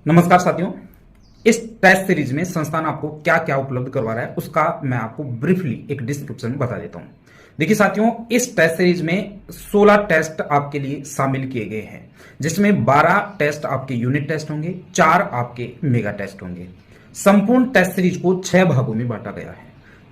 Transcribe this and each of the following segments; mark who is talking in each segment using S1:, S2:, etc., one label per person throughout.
S1: नमस्कार साथियों। इस टेस्ट सीरीज में संस्थान आपको क्या क्या उपलब्ध करवा रहा है उसका मैं आपको ब्रीफली एक डिस्क्रिप्शन बता देता हूं। देखिए साथियों, इस टेस्ट सीरीज में 16 टेस्ट आपके लिए शामिल किए गए हैं, जिसमें 12 टेस्ट आपके यूनिट टेस्ट होंगे, 4 आपके मेगा टेस्ट होंगे। संपूर्ण टेस्ट सीरीज को 6 भागों में बांटा गया है।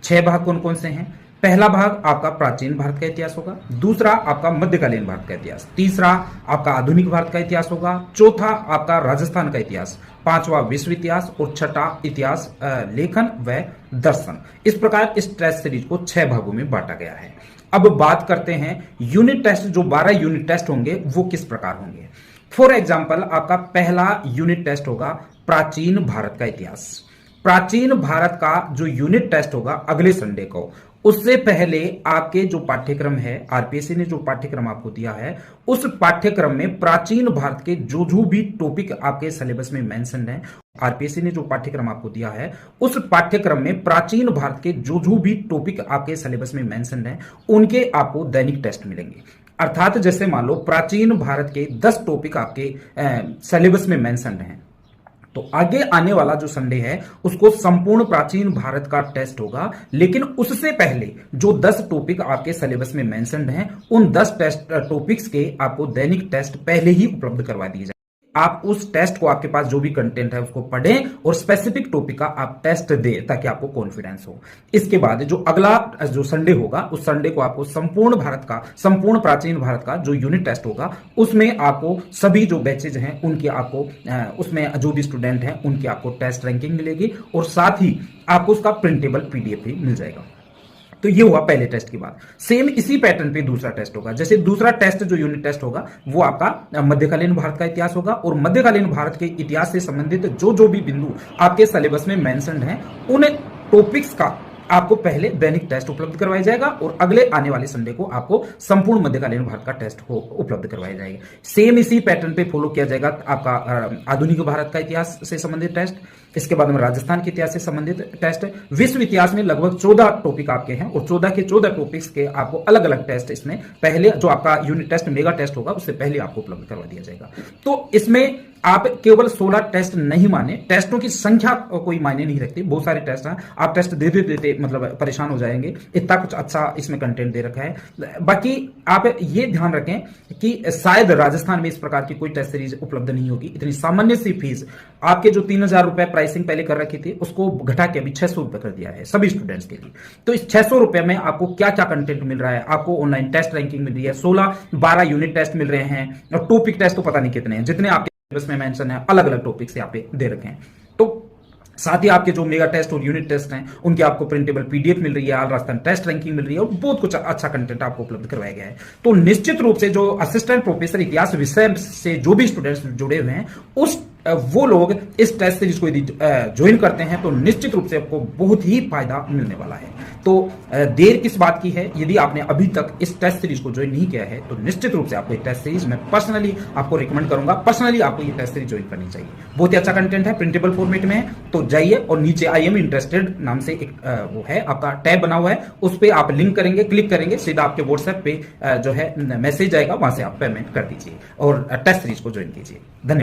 S1: 6 भाग कौन कौन से हैं? पहला भाग आपका प्राचीन भारत का इतिहास होगा, दूसरा आपका मध्यकालीन भारत का इतिहास, तीसरा आपका आधुनिक भारत का इतिहास होगा, चौथा आपका राजस्थान का इतिहास, पांचवा विश्व इतिहास और छठा इतिहास लेखन व दर्शन। इस प्रकार इस टेस्ट सीरीज को 6 भागों में बांटा गया है। अब बात करते हैं यूनिट टेस्ट। जो 12 यूनिट टेस्ट होंगे वो किस प्रकार होंगे? फॉर एग्जाम्पल, आपका पहला यूनिट टेस्ट होगा प्राचीन भारत का इतिहास। प्राचीन भारत का जो यूनिट टेस्ट होगा अगले संडे को, उससे पहले आपके जो पाठ्यक्रम है, आरपीएससी ने जो पाठ्यक्रम आपको दिया है, उस पाठ्यक्रम में प्राचीन भारत के जो भी टॉपिक आपके सिलेबस में मेंशन है, आरपीएससी ने जो पाठ्यक्रम आपको दिया है, उस पाठ्यक्रम में प्राचीन भारत के जो भी टॉपिक आपके सिलेबस में मेंशन है, उनके आपको दैनिक टेस्ट मिलेंगे। अर्थात जैसे मान लो प्राचीन भारत के 10 टॉपिक आपके सिलेबस में मेंशन है, तो आगे आने वाला जो संडे है उसको संपूर्ण प्राचीन भारत का टेस्ट होगा। लेकिन उससे पहले जो 10 टॉपिक आपके सिलेबस में मेंशन्ड हैं, उन 10 टेस्ट टॉपिक्स के आपको दैनिक टेस्ट पहले ही उपलब्ध करवा दिए जाए। आप उस टेस्ट को, आपके पास जो भी कंटेंट है उसको पढ़ें और स्पेसिफिक टॉपिक का आप टेस्ट दें ताकि आपको कॉन्फिडेंस हो। इसके बाद जो अगला जो संडे होगा, उस संडे को आपको संपूर्ण प्राचीन भारत का जो यूनिट टेस्ट होगा, उसमें आपको सभी जो बैचेज हैं उनकी आपको उसमें जो भी स्टूडेंट हैं उनकी आपको टेस्ट रैंकिंग मिलेगी और साथ ही आपको उसका प्रिंटेबल पीडीएफ भी मिल जाएगा। तो ये हुआ पहले टेस्ट की बात। सेम इसी पैटर्न पे दूसरा टेस्ट होगा। जैसे दूसरा टेस्ट जो यूनिट टेस्ट होगा वो आपका मध्यकालीन भारत का इतिहास होगा और मध्यकालीन भारत के इतिहास से संबंधित जो भी बिंदु आपके सिलेबस में मेंशन्ड हैं, उन टॉपिक्स का आपको पहले दैनिक टेस्ट उपलब्ध करवाया जाएगा और अगले आने वाले संडे को आपको संपूर्ण मध्यकालीन भारत का टेस्ट को उपलब्ध करवाया जाएगा। सेम इसी पैटर्न पे फॉलो किया जाएगा आपका आधुनिक भारत का इतिहास से संबंधित टेस्ट, इसके बाद में राजस्थान के इतिहास से संबंधित टेस्ट। विश्व इतिहास में लगभग 14 टॉपिक आपके हैं और 14 के 14 टॉपिक्स के आपको अलग अलग टेस्ट इसमें पहले जो आपका यूनिट टेस्ट मेगा टेस्ट होगा उससे पहले आपको उपलब्ध करवा दिया जाएगा। तो इसमें आप केवल 16 टेस्ट नहीं माने, टेस्टों की संख्या कोई मायने नहीं रखती। बहुत सारे टेस्ट हैं, आप टेस्ट देते देते मतलब परेशान हो जाएंगे, इतना कुछ अच्छा इसमें कंटेंट दे रखा है। बाकी आप ये ध्यान रखें कि शायद राजस्थान में इस प्रकार की कोई टेस्ट सीरीज उपलब्ध नहीं होगी। इतनी सामान्य सी फीस, आपके जो 3000 रुपए प्राइसिंग पहले कर रखी थी उसको घटा के अभी 600 रुपए कर दिया है सभी स्टूडेंट्स के लिए। तो इस 600 रुपए में आपको क्या क्या कंटेंट मिल रहा है? आपको ऑनलाइन टेस्ट रैंकिंग मिल रही है, 12 यूनिट टेस्ट मिल रहे हैं और टॉपिक टेस्ट तो पता नहीं कितने हैं, जितने आपके में मेंशन है अलग अलग टॉपिक्स यहाँ पे दे रखे हैं। तो साथ ही आपके जो मेगा टेस्ट और यूनिट टेस्ट हैं उनके आपको प्रिंटेबल पीडीएफ मिल रही है, ऑल राजस्थान टेस्ट रैंकिंग मिल रही है और बहुत कुछ अच्छा कंटेंट आपको उपलब्ध करवाया गया है। तो निश्चित रूप से जो असिस्टेंट प्रोफेसर इतिहास विषय से जो भी स्टूडेंट्स जुड़े हुए हैं, वो लोग इस टेस्ट सीरीज को यदि ज्वाइन करते हैं तो निश्चित रूप से आपको बहुत ही फायदा मिलने वाला है। तो देर किस बात की है? यदि आपने अभी तक इस टेस्ट सीरीज को ज्वाइन नहीं किया है तो निश्चित रूप से आपको ये टेस्ट सीरीज मैं पर्सनली आपको रिकमेंड करूंगा। पर्सनली आपको ये टेस्ट सीरीज ज्वाइन करनी चाहिए। बहुत ही अच्छा कंटेंट है, प्रिंटेबल फॉर्मेट में है। तो जाइए और नीचे आई एम इंटरेस्टेड नाम से एक वो है आपका टैब बना हुआ है, उस पर आप लिंक करेंगे, क्लिक करेंगे, सीधा आपके व्हाट्सएप पे जो है मैसेज आएगा, वहां से आप पेमेंट कर दीजिए और टेस्ट सीरीज को ज्वाइन कीजिए। धन्यवाद।